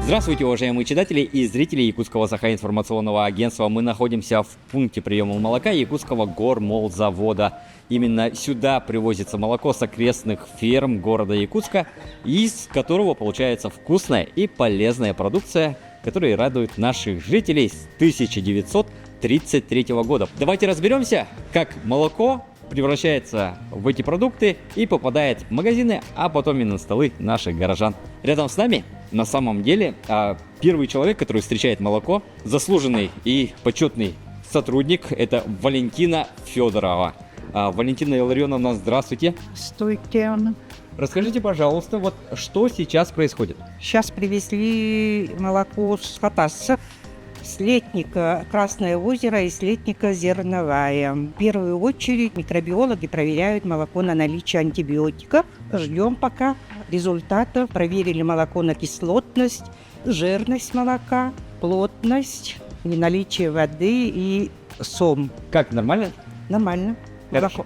Здравствуйте, уважаемые читатели и зрители Якутского сахаинформационного агентства. Мы находимся в пункте приема молока Якутского гормолзавода. Именно сюда привозится молоко с окрестных ферм города Якутска, из которого получается вкусная и полезная продукция, которая радует наших жителей с 1933 года. Давайте разберемся, как молоко превращается в эти продукты и попадает в магазины, а потом и на столы наших горожан. Рядом с нами на самом деле первый человек, который встречает молоко, заслуженный и почетный сотрудник, это Валентина Федорова. Валентина Илларионовна, здравствуйте. Стойте. Расскажите, пожалуйста, вот что сейчас происходит? Сейчас привезли молоко с Хатаса, с Летника Красное озеро и с Летника Зерновая. В первую очередь микробиологи проверяют молоко на наличие антибиотиков. Ждем пока результатов. Проверили молоко на кислотность, жирность молока, плотность, наличие воды и сом. Как, нормально? Нормально.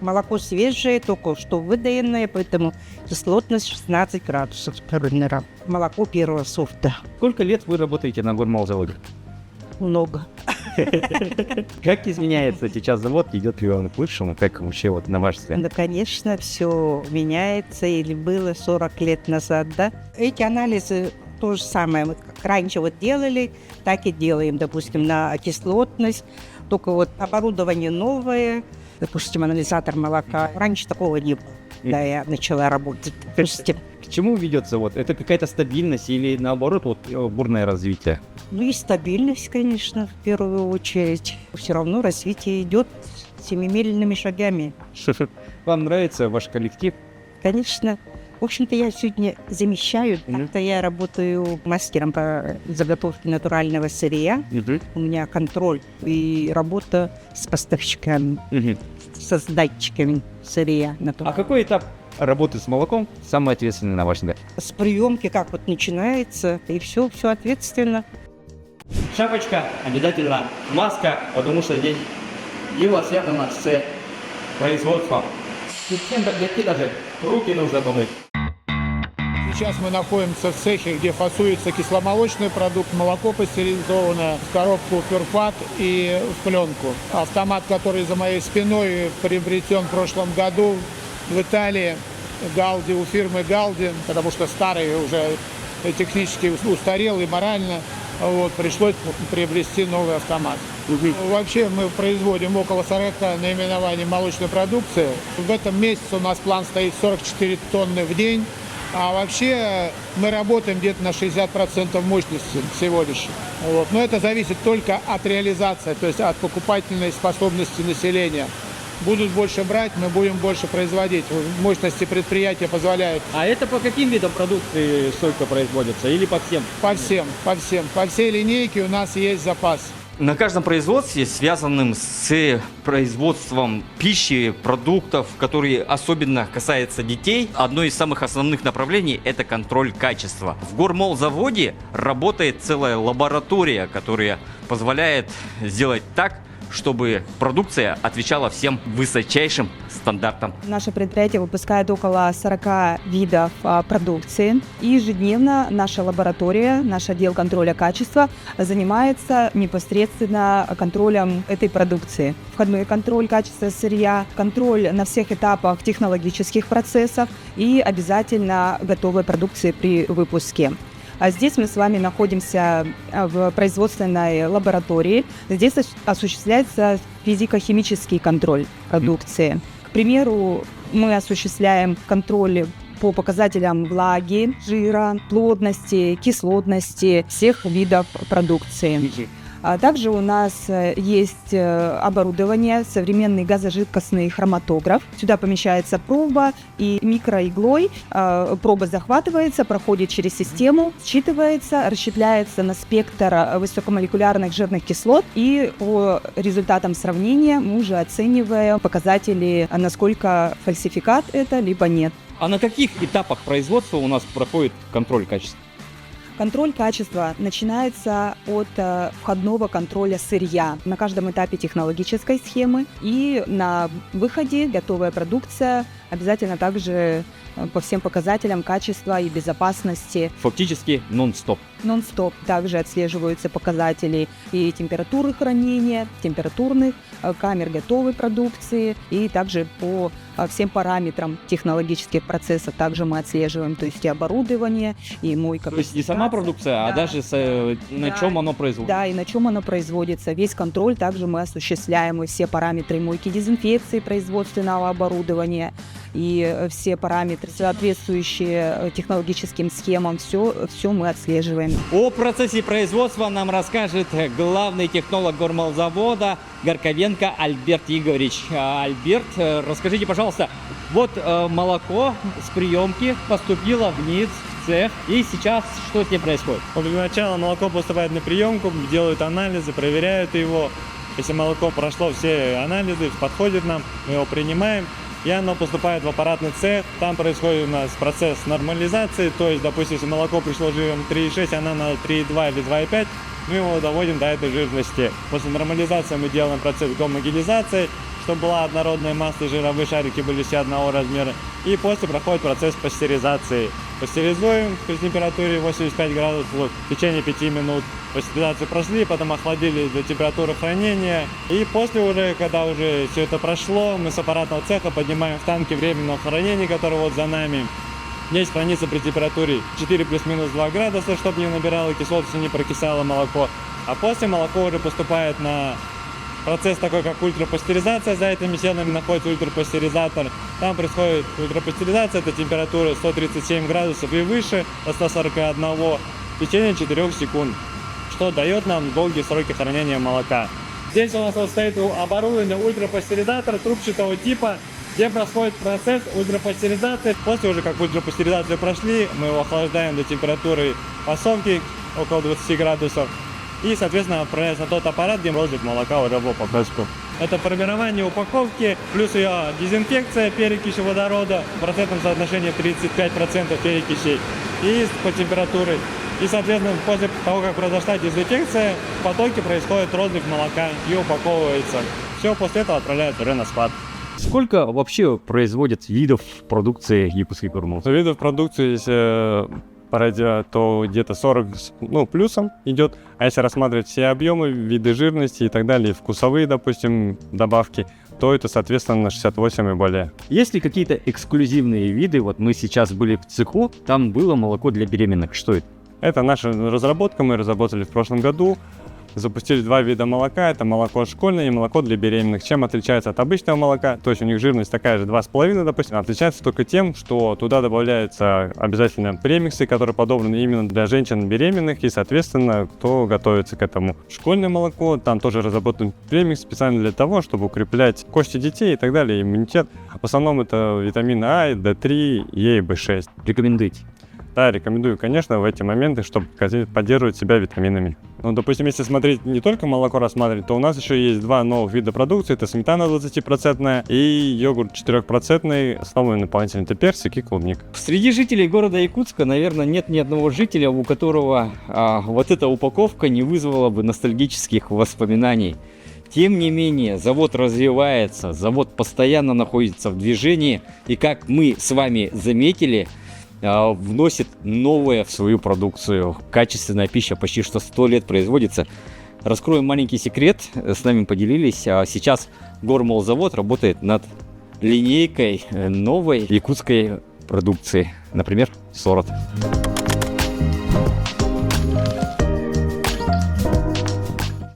Молоко свежее, только что выдаянное, поэтому кислотность 16 градусов. Молоко первого сорта. Сколько лет вы работаете на гормолзаводе? Много. Как изменяется сейчас завод? Идет ли он к лучшему? Как вообще, вот на ваш взгляд? Да, конечно, все меняется, или было 40 лет назад, да? Эти анализы то же самое, мы как раньше вот делали, так и делаем, допустим, на кислотность, только вот оборудование новое, допустим, анализатор молока. Раньше такого не было, да, я начала работать, допустим. К чему ведется? Вот это какая-то стабильность или наоборот вот бурное развитие? Ну и стабильность, конечно, в первую очередь. Все равно развитие идет семимильными шагами. Вам нравится ваш коллектив? Конечно. В общем-то, я сегодня замещаю. Так-то я работаю мастером по заготовке натурального сырья. У меня контроль и работа с поставщиками, со сдатчиками сырья. А какой этап работы с молоком самый ответственный, на ваш взгляд? С приемки как вот начинается, и все ответственно. Шапочка обязательно, маска, потому что здесь дело связано с производством. Для даже руки нужно помыть. Сейчас мы находимся в цехе, где фасуется кисломолочный продукт, молоко пастеризованное, в коробку пюрфат и в пленку. Автомат, который за моей спиной, приобретен в прошлом году в Италии, Галди, у фирмы Галди, потому что старый уже технически устарел и морально. Вот, пришлось приобрести новый автомат. Вообще мы производим около 40 наименований молочной продукции. В этом месяце у нас план стоит 44 тонны в день. А вообще мы работаем где-то на 60% мощности всего лишь. Вот. Но это зависит только от реализации, то есть от покупательной способности населения. Будут больше брать, мы будем больше производить. Мощности предприятия позволяют. А это по каким видам продукции столько производится или по всем? По всем. По всей линейке у нас есть запас. На каждом производстве, связанном с производством пищи, продуктов, которые особенно касаются детей, одно из самых основных направлений – это контроль качества. В гормолзаводе работает целая лаборатория, которая позволяет сделать так, чтобы продукция отвечала всем высочайшим стандартам. Наше предприятие выпускает около 40 видов продукции. И ежедневно наша лаборатория, наш отдел контроля качества занимается непосредственно контролем этой продукции. Входной контроль качества сырья, контроль на всех этапах технологических процессов и обязательно готовой продукции при выпуске. А здесь мы с вами находимся в производственной лаборатории. Здесь осуществляется физико-химический контроль продукции. К примеру, мы осуществляем контроль по показателям влаги, жира, плотности, кислотности всех видов продукции. А также у нас есть оборудование, современный газожидкостный хроматограф. Сюда помещается проба, и микроиглой проба захватывается, проходит через систему, считывается, расщепляется на спектр высокомолекулярных жирных кислот, и по результатам сравнения мы уже оцениваем показатели, насколько фальсификат это, либо нет. А на каких этапах производства у нас проходит контроль качества? Контроль качества начинается от входного контроля сырья на каждом этапе технологической схемы, и на выходе готовая продукция Обязательно также по всем показателям качества и безопасности Фактически нон-стоп. нон-стоп также отслеживаются показатели и температуры хранения, температурных, камер готовой продукции, и также по всем параметрам технологических процессов также мы отслеживаем, то есть и оборудование, и мойка. То есть не сама продукция, а Да. даже на Да. чем оно производится. Да, и на чем оно производится. Весь контроль также мы осуществляем, и все параметры мойки, дезинфекции производственного оборудования, и все параметры, соответствующие технологическим схемам, все мы отслеживаем. О процессе производства нам расскажет главный технолог гормолзавода Горковенко Альберт Игоревич. Альберт, расскажите, пожалуйста, вот молоко с приемки поступило вниз в цех, и сейчас что с ним происходит? Вот для начала молоко поступает на приемку, делают анализы, проверяют его. Если молоко прошло все анализы, подходит нам, мы его принимаем, и оно поступает в аппаратный цех. Там происходит у нас процесс нормализации, то есть, допустим, если молоко пришло жиром 3,6, она на 3,2 или 2,5, мы его доводим до этой жирности. После нормализации мы делаем процесс гомогенизации, чтобы была однородная масса, жировые шарики были все одного размера. И после проходит процесс пастеризации. Пастеризуем при температуре 85 градусов в течение 5 минут. Пастеризацию прошли, потом охладили до температуры хранения. И после уже, когда уже все это прошло, мы с аппаратного цеха поднимаем в танки временного хранения, который вот за нами. Здесь хранится при температуре 4 плюс-минус 2 градуса, чтобы не набирало кислотность и не прокисало молоко. А после молоко уже поступает на процесс такой, как ультрапастеризация. За этими стенами находится ультрапастеризатор. Там происходит ультрапастеризация, это температура 137 градусов и выше, до 141 в течение 4 секунд, что дает нам долгие сроки хранения молока. Здесь у нас вот стоит оборудование ультрапастеризатора трубчатого типа, где происходит процесс ультрапастеризации. После уже как ультрапастеризацию прошли, мы его охлаждаем до температуры фасовки около 20 градусов. И, соответственно, отправляется на тот аппарат, где розлит молока уже в упаковку. Это формирование упаковки, плюс ее дезинфекция перекисью водорода в процентном соотношении 35% перекисей и по температуре. И, соответственно, после того, как произошла дезинфекция, в потоке происходит розлив молока и упаковывается. Все после этого отправляется уже на склад. Сколько вообще производят видов продукции якутской гормол? Видов продукции, если то где-то 40 плюсом идет. А если рассматривать все объемы, виды жирности и так далее, вкусовые, допустим, добавки, то это, соответственно, 68 и более. Есть ли какие-то эксклюзивные виды? Вот мы сейчас были в цеху, там было молоко для беременных. Что это? Это наша разработка, мы разработали в прошлом году. Запустили 2 вида молока, это молоко школьное и молоко для беременных. Чем отличается от обычного молока, то есть у них жирность такая же 2,5, допустим, отличается только тем, что туда добавляются обязательно премиксы, которые подобраны именно для женщин беременных и, соответственно, кто готовится к этому. Школьное молоко, там тоже разработан премикс специально для того, чтобы укреплять кости детей и так далее, иммунитет. В основном это витамины А, D3, Е и В6. Рекомендуете? Да, рекомендую, конечно, в эти моменты, чтобы поддерживать себя витаминами. Ну, допустим, если смотреть не только молоко рассматривать, то у нас еще есть 2 новых вида продукции. Это сметана 20% и йогурт 4%. Основной наполнитель это персик и клубника. Среди жителей города Якутска, наверное, нет ни одного жителя, у которого вот эта упаковка не вызвала бы ностальгических воспоминаний. Тем не менее, завод развивается, завод постоянно находится в движении, и как мы с вами заметили, вносит новое в свою продукцию. Качественная пища почти что 100 лет производится. Раскроем маленький секрет, с нами поделились. Сейчас Гормолзавод работает над линейкой новой якутской продукции, например, сорот.